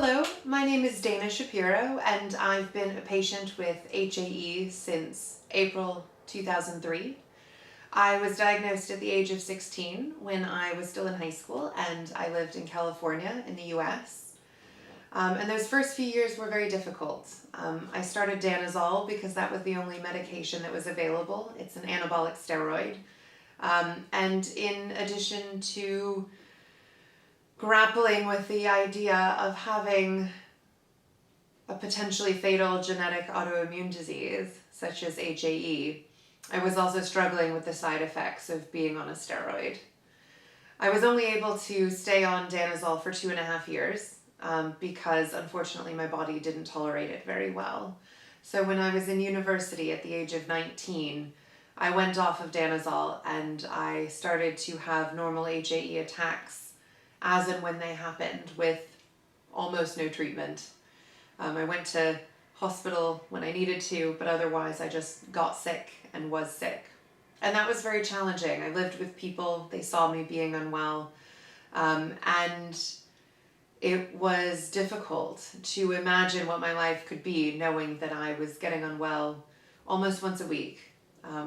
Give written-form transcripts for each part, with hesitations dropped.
Hello, my name is Dana Shapiro and I've been a patient with HAE since April 2003. I was diagnosed at the age of 16 when I was still in high school and I lived in California in the US. And those first few years were very difficult. I started danazol because that was the only medication that was available. It's an anabolic steroid. And in addition to grappling with the idea of having a potentially fatal genetic autoimmune disease, such as HAE, I was also struggling with the side effects of being on a steroid. I was only able to stay on danazol for 2.5 years because unfortunately my body didn't tolerate it very well. So when I was in university at the age of 19, I went off of danazol and I started to have normal HAE attacks as and when they happened with almost no treatment. I went to hospital when I needed to, but otherwise I just got sick and was sick. And that was very challenging. I lived with people, they saw me being unwell, and it was difficult to imagine what my life could be knowing that I was getting unwell almost once a week,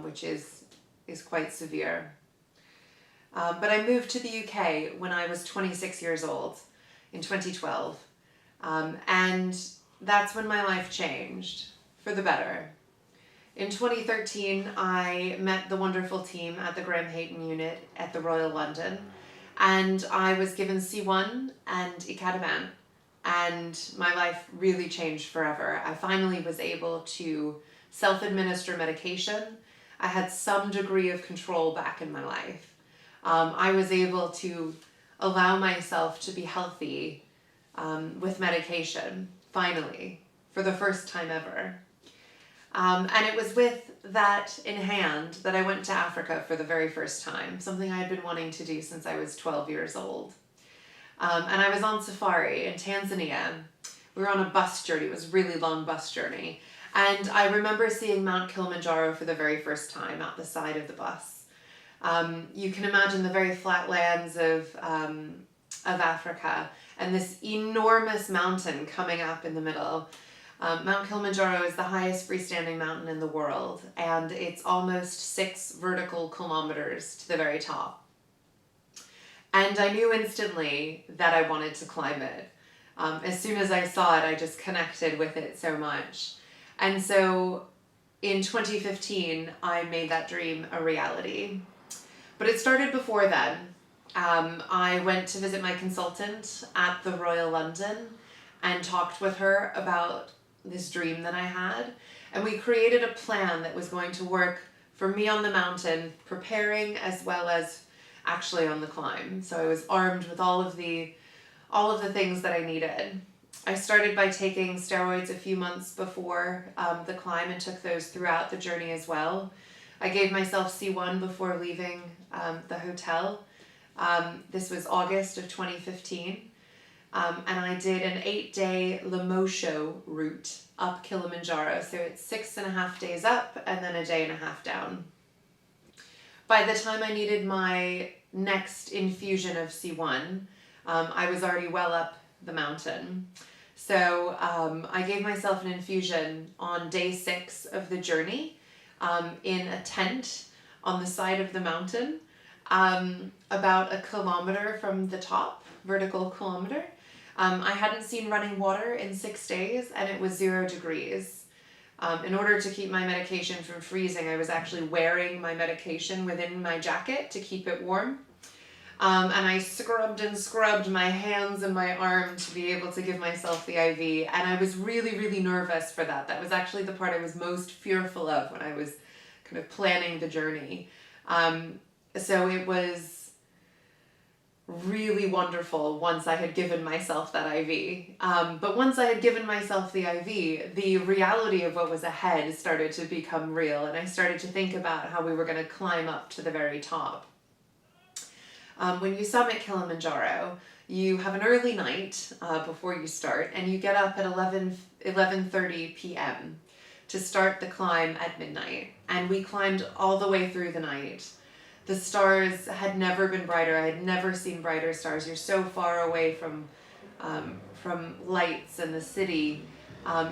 which is quite severe. But I moved to the UK when I was 26 years old in 2012. And that's when my life changed for the better. In 2013, I met the wonderful team at the Graham Hayton unit at the Royal London, and I was given C1 and icatibant, and my life really changed forever. I finally was able to self-administer medication. I had some degree of control back in my life. I was able to allow myself to be healthy with medication, finally, for the first time ever. And it was with that in hand that I went to Africa for the very first time, something I had been wanting to do since I was 12 years old. And I was on safari in Tanzania. We were on a bus journey. It was a really long bus journey. And I remember seeing Mount Kilimanjaro for the very first time at the side of the bus. You can imagine the very flat lands of Africa and this enormous mountain coming up in the middle. Mount Kilimanjaro is the highest freestanding mountain in the world, and it's almost 6 vertical kilometers to the very top. And I knew instantly that I wanted to climb it. As soon as I saw it, I just connected with it so much. And so in 2015, I made that dream a reality. But it started before then. I went to visit my consultant at the Royal London and talked with her about this dream that I had. And we created a plan that was going to work for me on the mountain, preparing as well as actually on the climb. So I was armed with all of the things that I needed. I started by taking steroids a few months before the climb and took those throughout the journey as well. I gave myself C1 before leaving the hotel. This was August of 2015. And I did an 8-day Lemosho route up Kilimanjaro. So it's 6.5 days up and then a day and a half down. By the time I needed my next infusion of C1, I was already well up the mountain. So I gave myself an infusion on day 6 of the journey in a tent on the side of the mountain, about 1 kilometer from the top, vertical kilometer. I hadn't seen running water in 6 days and it was 0 degrees. In order to keep my medication from freezing, I was actually wearing my medication within my jacket to keep it warm. And I scrubbed and scrubbed my hands and my arm to be able to give myself the IV. And I was really, really nervous for that. That was actually the part I was most fearful of when I was kind of planning the journey. So it was really wonderful once I had given myself that IV. But once I had given myself the IV, the reality of what was ahead started to become real. And I started to think about how we were going to climb up to the very top. When you summit Kilimanjaro, you have an early night before you start, and you get up at 11:30 p.m. to start the climb at midnight. And we climbed all the way through the night. The stars had never been brighter. I had never seen brighter stars. You're so far away from from lights and the city.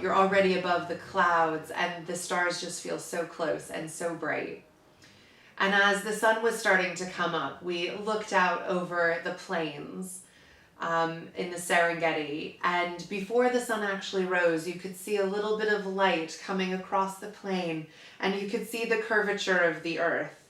You're already above the clouds, and the stars just feel so close and so bright. And as the sun was starting to come up, we looked out over the plains in the Serengeti, and before the sun actually rose, you could see a little bit of light coming across the plain, and you could see the curvature of the earth.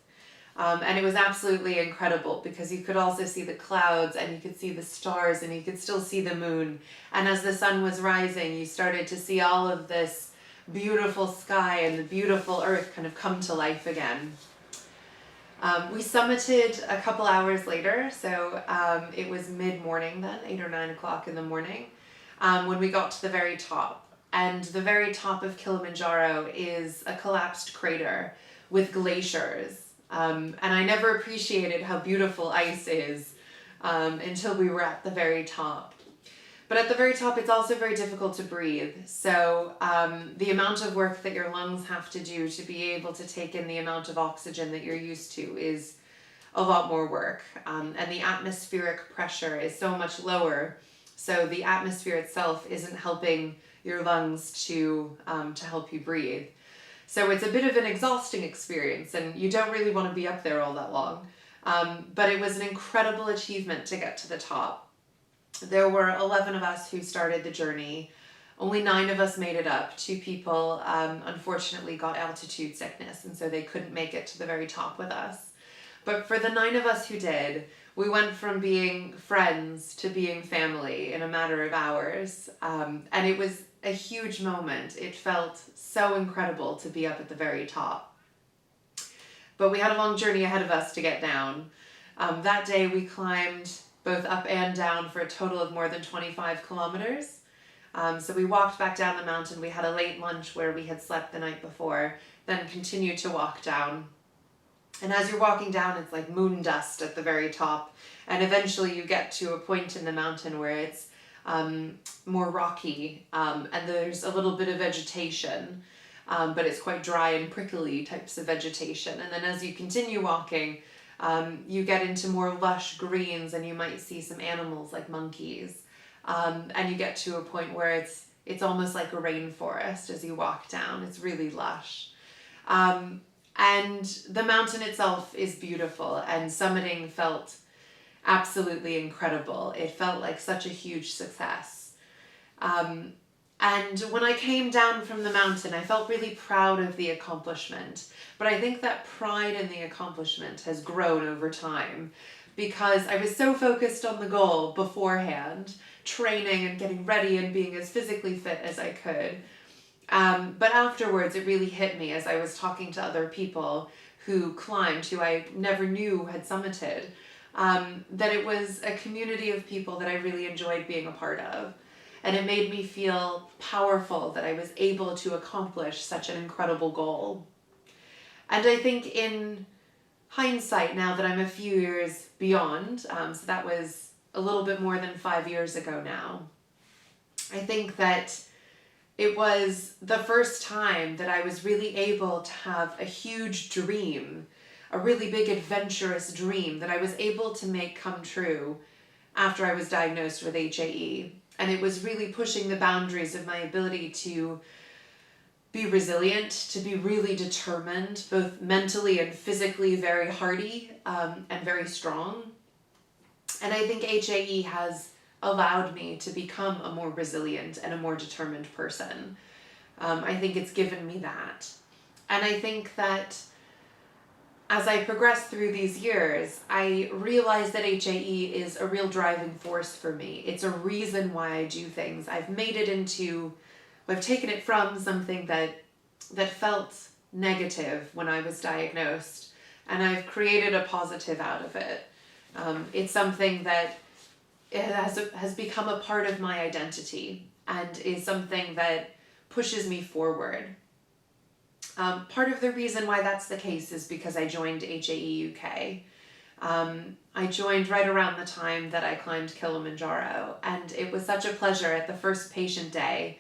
And it was absolutely incredible because you could also see the clouds, and you could see the stars, and you could still see the moon. And as the sun was rising, you started to see all of this beautiful sky and the beautiful earth kind of come to life again. We summited a couple hours later, so it was mid-morning then, 8 or 9 o'clock in the morning, when we got to the very top. And the very top of Kilimanjaro is a collapsed crater with glaciers. And I never appreciated how beautiful ice is until we were at the very top. But at the very top, it's also very difficult to breathe. So the amount of work that your lungs have to do to be able to take in the amount of oxygen that you're used to is a lot more work. And the atmospheric pressure is so much lower. So the atmosphere itself isn't helping your lungs to help you breathe. So it's a bit of an exhausting experience, and you don't really want to be up there all that long. But it was an incredible achievement to get to the top. There were 11 of us who started the journey. Only 9 of us made it up. 2 people unfortunately got altitude sickness, and so they couldn't make it to the very top with us. But for the 9 of us who did, we went from being friends to being family in a matter of hours. And it was a huge moment. It felt so incredible to be up at the very top. But we had a long journey ahead of us to get down. That day we climbed both up and down for a total of more than 25 kilometers. So we walked back down the mountain. We had a late lunch where we had slept the night before, then continued to walk down. And as you're walking down, it's like moon dust at the very top. And eventually you get to a point in the mountain where it's more rocky, and there's a little bit of vegetation, but it's quite dry and prickly types of vegetation. And then as you continue walking, you get into more lush greens, and you might see some animals like monkeys. And you get to a point where it's almost like a rainforest as you walk down. It's really lush. And the mountain itself is beautiful, and summiting felt absolutely incredible. It felt like such a huge success. And when I came down from the mountain, I felt really proud of the accomplishment. But I think that pride in the accomplishment has grown over time, because I was so focused on the goal beforehand, training and getting ready and being as physically fit as I could. But afterwards, it really hit me as I was talking to other people who climbed, who I never knew had summited, that it was a community of people that I really enjoyed being a part of. And it made me feel powerful that I was able to accomplish such an incredible goal. And I think in hindsight, now that I'm a few years beyond, so that was a little bit more than 5 years ago now, I think that it was the first time that I was really able to have a huge dream, a really big adventurous dream that I was able to make come true after I was diagnosed with HAE. And it was really pushing the boundaries of my ability to be resilient, to be really determined, both mentally and physically very hardy, and very strong. And I think HAE has allowed me to become a more resilient and a more determined person. I think it's given me that. And I think that as I progressed through these years, I realized that HAE is a real driving force for me. It's a reason why I do things. I've taken it from something that felt negative when I was diagnosed, and I've created a positive out of it. It's something that has become a part of my identity and is something that pushes me forward. Part of the reason why that's the case is because I joined HAE UK. I joined right around the time that I climbed Kilimanjaro, and it was such a pleasure at the first patient day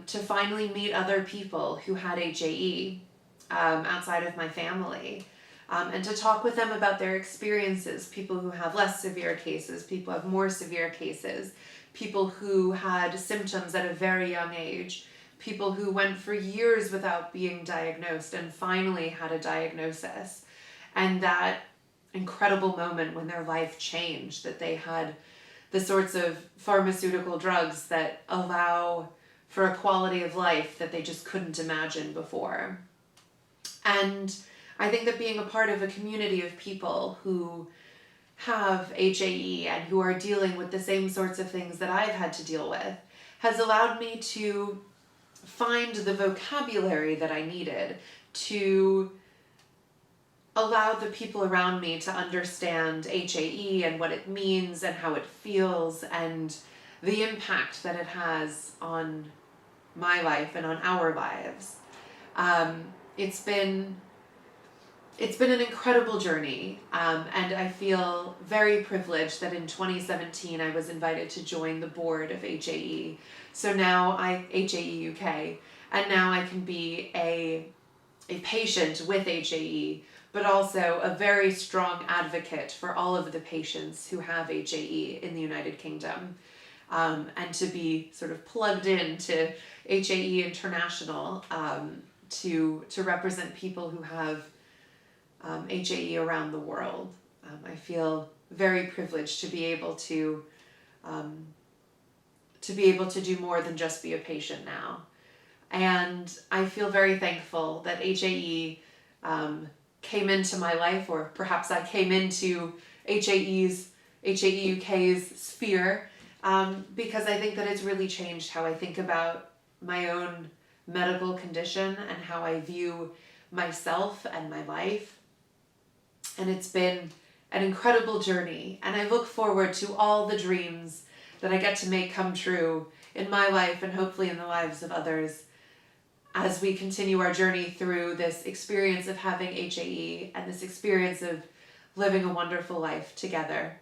to finally meet other people who had HAE outside of my family, and to talk with them about their experiences, people who have less severe cases, people who have more severe cases, people who had symptoms at a very young age, people who went for years without being diagnosed and finally had a diagnosis. And that incredible moment when their life changed, that they had the sorts of pharmaceutical drugs that allow for a quality of life that they just couldn't imagine before. And I think that being a part of a community of people who have HAE and who are dealing with the same sorts of things that I've had to deal with has allowed me to find the vocabulary that I needed to allow the people around me to understand HAE and what it means and how it feels and the impact that it has on my life and on our lives. It's been an incredible journey, and I feel very privileged that in 2017 I was invited to join the board of HAE. So now HAE UK, and now I can be a patient with HAE, but also a very strong advocate for all of the patients who have HAE in the United Kingdom, and to be sort of plugged into HAE International to represent people who have HAE around the world. I feel very privileged to be able to do more than just be a patient now. And I feel very thankful that HAE came into my life, or perhaps I came into HAE UK's sphere, because I think that it's really changed how I think about my own medical condition and how I view myself and my life. And it's been an incredible journey, and I look forward to all the dreams that I get to make come true in my life and hopefully in the lives of others as we continue our journey through this experience of having HAE and this experience of living a wonderful life together.